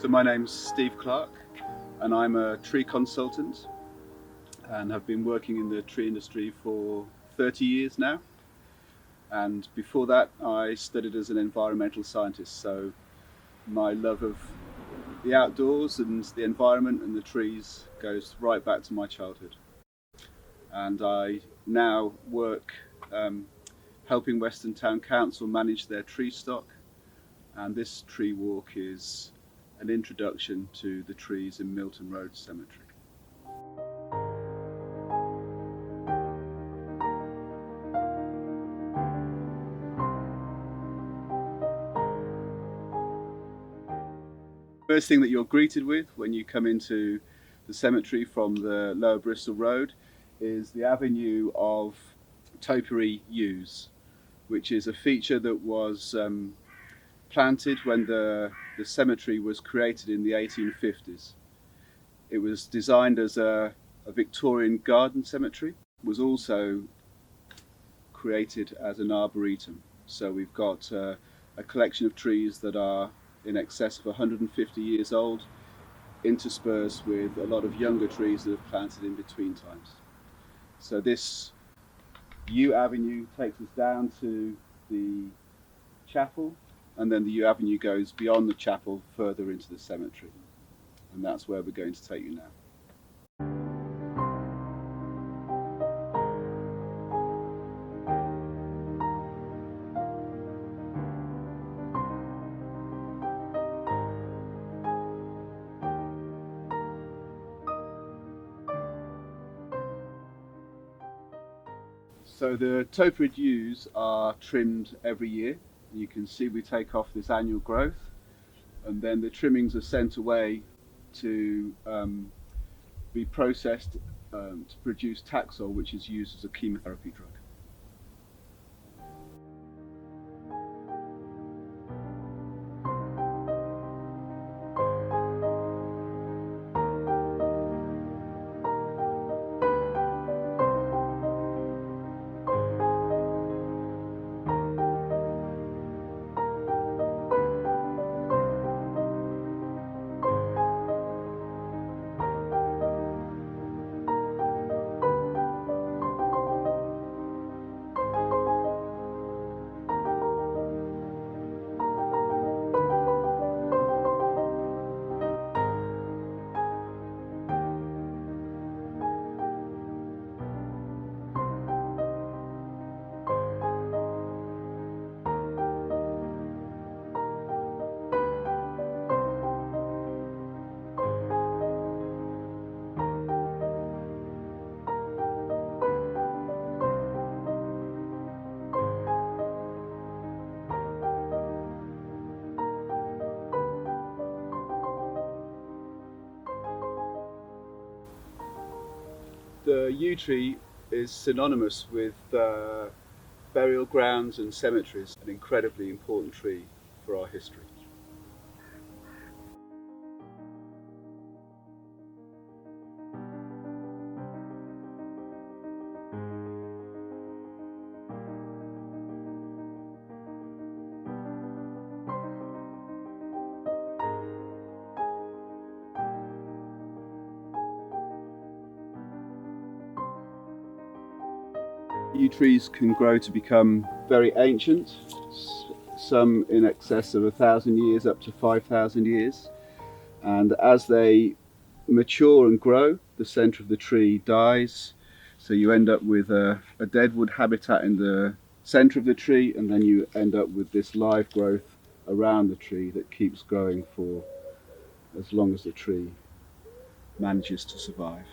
So my name's Steve Clark and I'm a tree consultant and have been working in the tree industry for 30 years now. And before that I studied as an environmental scientist, so my love of the outdoors and the environment and the trees goes right back to my childhood. And I now work helping Weston Town Council manage their tree stock, and this tree walk is an introduction to the trees in Milton Road Cemetery. First thing that you're greeted with when you come into the cemetery from the Lower Bristol Road is the avenue of topiary yews, which is a feature that was planted when the cemetery was created in the 1850s. It was designed as a Victorian garden cemetery. It was also created as an arboretum. So we've got a collection of trees that are in excess of 150 years old, interspersed with a lot of younger trees that have planted in between times. So this yew avenue takes us down to the chapel, and then the yew avenue goes beyond the chapel further into the cemetery, and that's where we're going to take you now. So the topiary yews are trimmed every year. You can see we take off this annual growth, and then the trimmings are sent away to be processed to produce Taxol, which is used as a chemotherapy drug. The yew tree is synonymous with burial grounds and cemeteries, an incredibly important tree for our history. Yew trees can grow to become very ancient, some in excess of 1,000 years up to 5,000 years, and as they mature and grow, the centre of the tree dies, so you end up with a deadwood habitat in the centre of the tree, and then you end up with this live growth around the tree that keeps growing for as long as the tree manages to survive.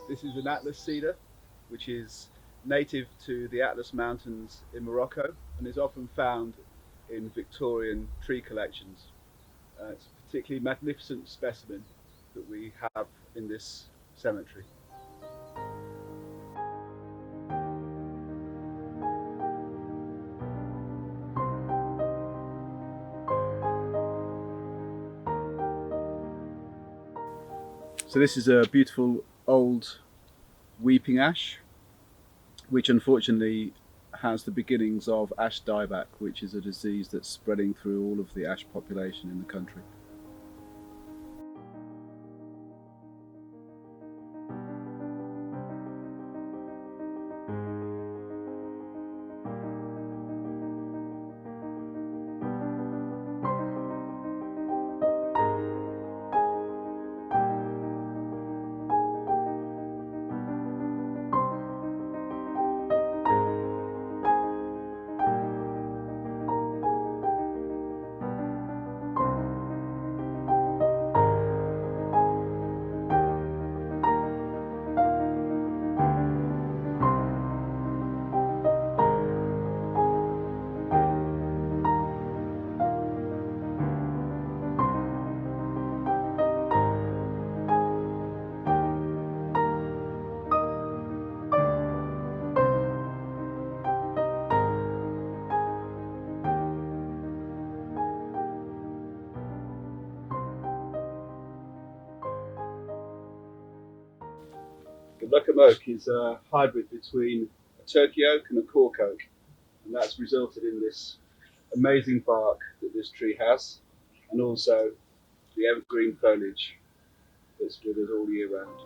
This is an Atlas cedar, which is native to the Atlas Mountains in Morocco and is often found in Victorian tree collections. It's a particularly magnificent specimen that we have in this cemetery. So this is a beautiful old weeping ash, which unfortunately has the beginnings of ash dieback, which is a disease that's spreading through all of the ash population in the country. The Luckham oak is a hybrid between a Turkey oak and a cork oak, and that's resulted in this amazing bark that this tree has, and also the evergreen foliage that's with us all year round.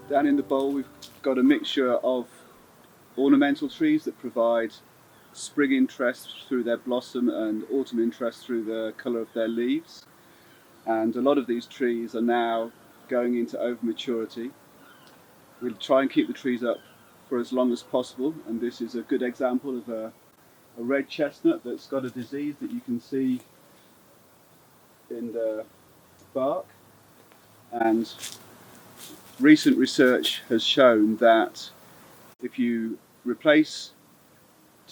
Down in the bowl we've got a mixture of ornamental trees that provide spring interest through their blossom and autumn interest through the colour of their leaves. And a lot of these trees are now going into over-maturity. We'll try and keep the trees up for as long as possible, and this is a good example of a red chestnut that's got a disease that you can see in the bark. And recent research has shown that if you replace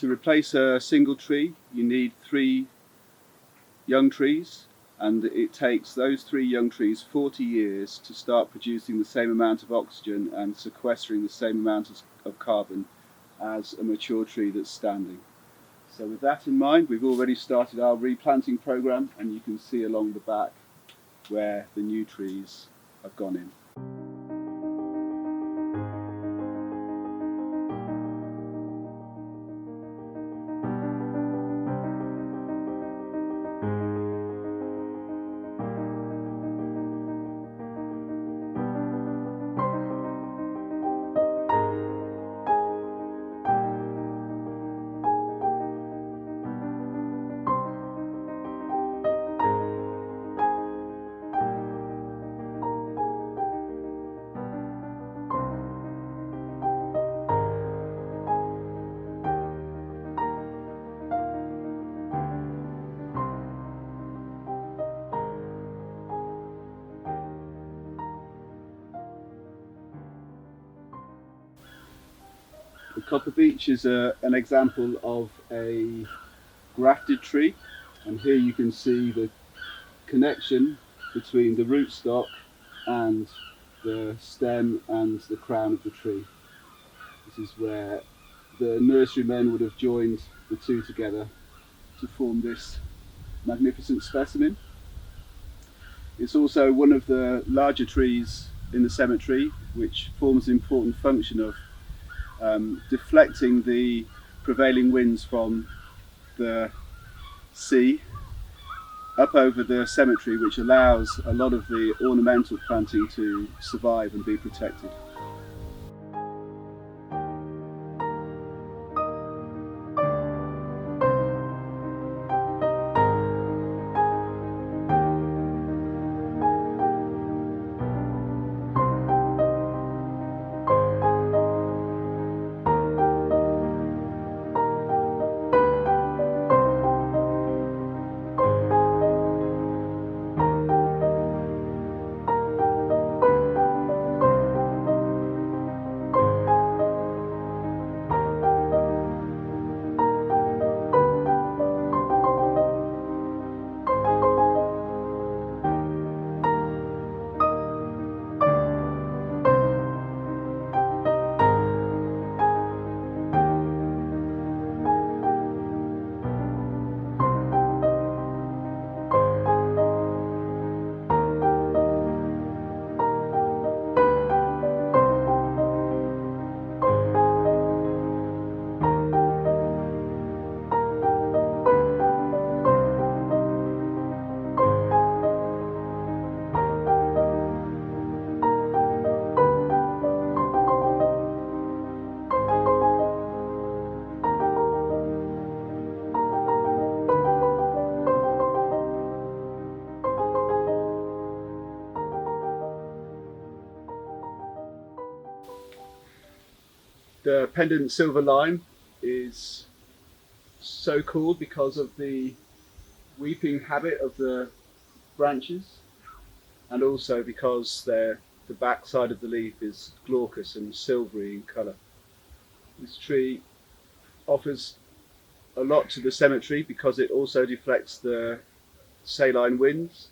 a single tree, you need 3 young trees, and it takes those 3 young trees 40 years to start producing the same amount of oxygen and sequestering the same amount of carbon as a mature tree that's standing. So with that in mind, we've already started our replanting program, and you can see along the back where the new trees have gone in. The copper beech is an example of a grafted tree, and here you can see the connection between the rootstock and the stem and the crown of the tree. This is where the nurserymen would have joined the two together to form this magnificent specimen. It's also one of the larger trees in the cemetery, which forms an important function of deflecting the prevailing winds from the sea up over the cemetery, which allows a lot of the ornamental planting to survive and be protected. pendant silver lime is so called because of the weeping habit of the branches, and also because the back side of the leaf is glaucous and silvery in colour. This tree offers a lot to the cemetery because it also deflects the saline winds.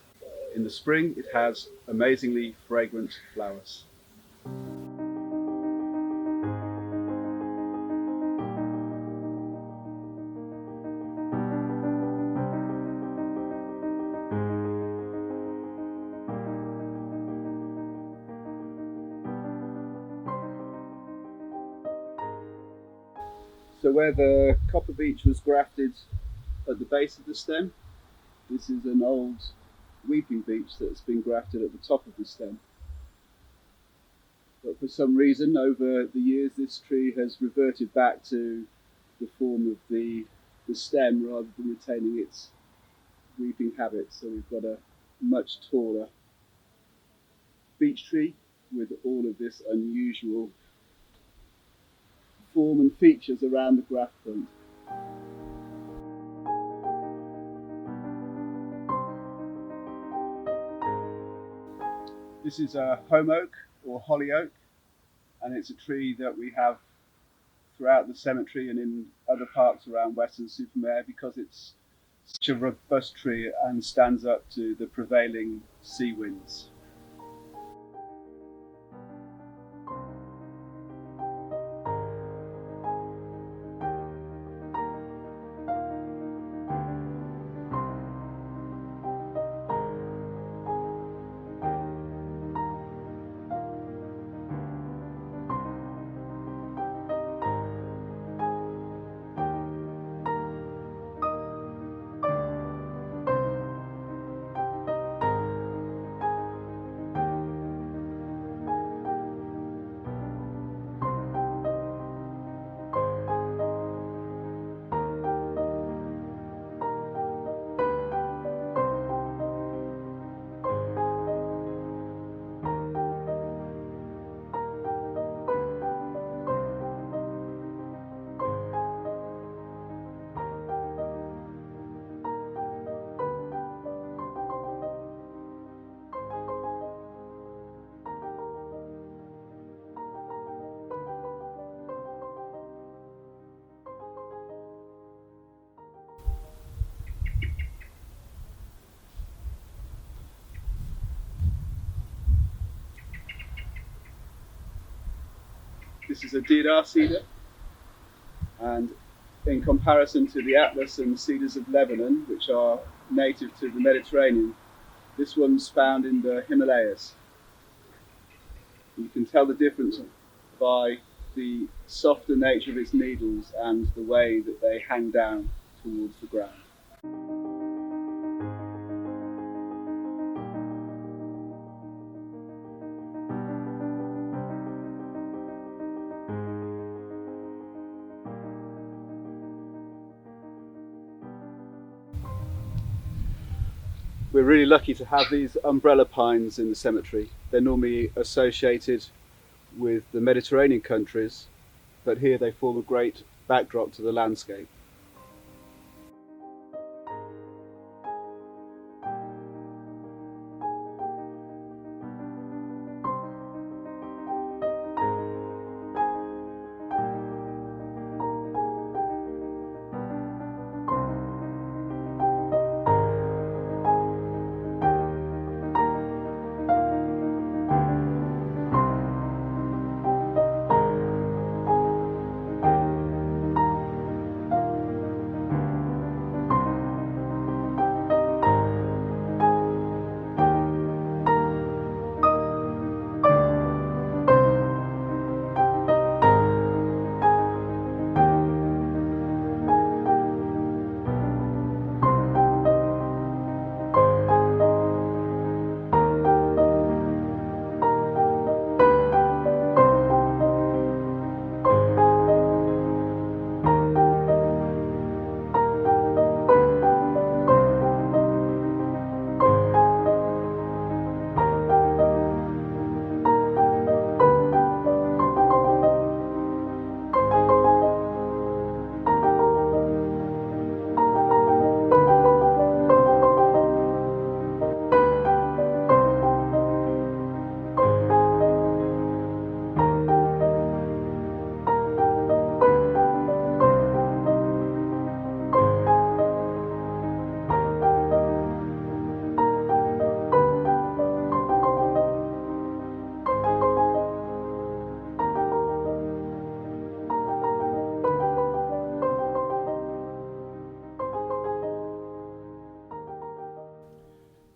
In the spring, it has amazingly fragrant flowers. So where the copper beech was grafted at the base of the stem, this is an old weeping beech that's been grafted at the top of the stem. But for some reason, over the years, this tree has reverted back to the form of the stem rather than retaining its weeping habits. So we've got a much taller beech tree with all of this unusual form and features around the graft front. This is a holm oak or holly oak, and it's a tree that we have throughout the cemetery and in other parks around Weston-super-Mare because it's such a robust tree and stands up to the prevailing sea winds. This is a deodar cedar, and in comparison to the Atlas and cedars of Lebanon, which are native to the Mediterranean, this one's found in the Himalayas. You can tell the difference by the softer nature of its needles and the way that they hang down towards the ground. We're really lucky to have these umbrella pines in the cemetery. They're normally associated with the Mediterranean countries, but here they form a great backdrop to the landscape.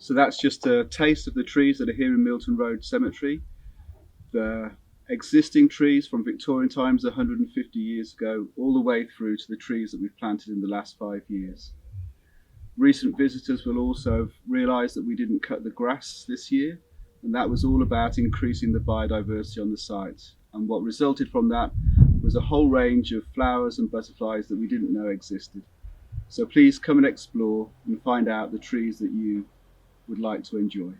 So that's just a taste of the trees that are here in Milton Road Cemetery. The existing trees from Victorian times 150 years ago, all the way through to the trees that we've planted in the last 5 years. Recent visitors will also realise that we didn't cut the grass this year, and that was all about increasing the biodiversity on the site. And what resulted from that was a whole range of flowers and butterflies that we didn't know existed. So please come and explore and find out the trees that you would like to enjoy.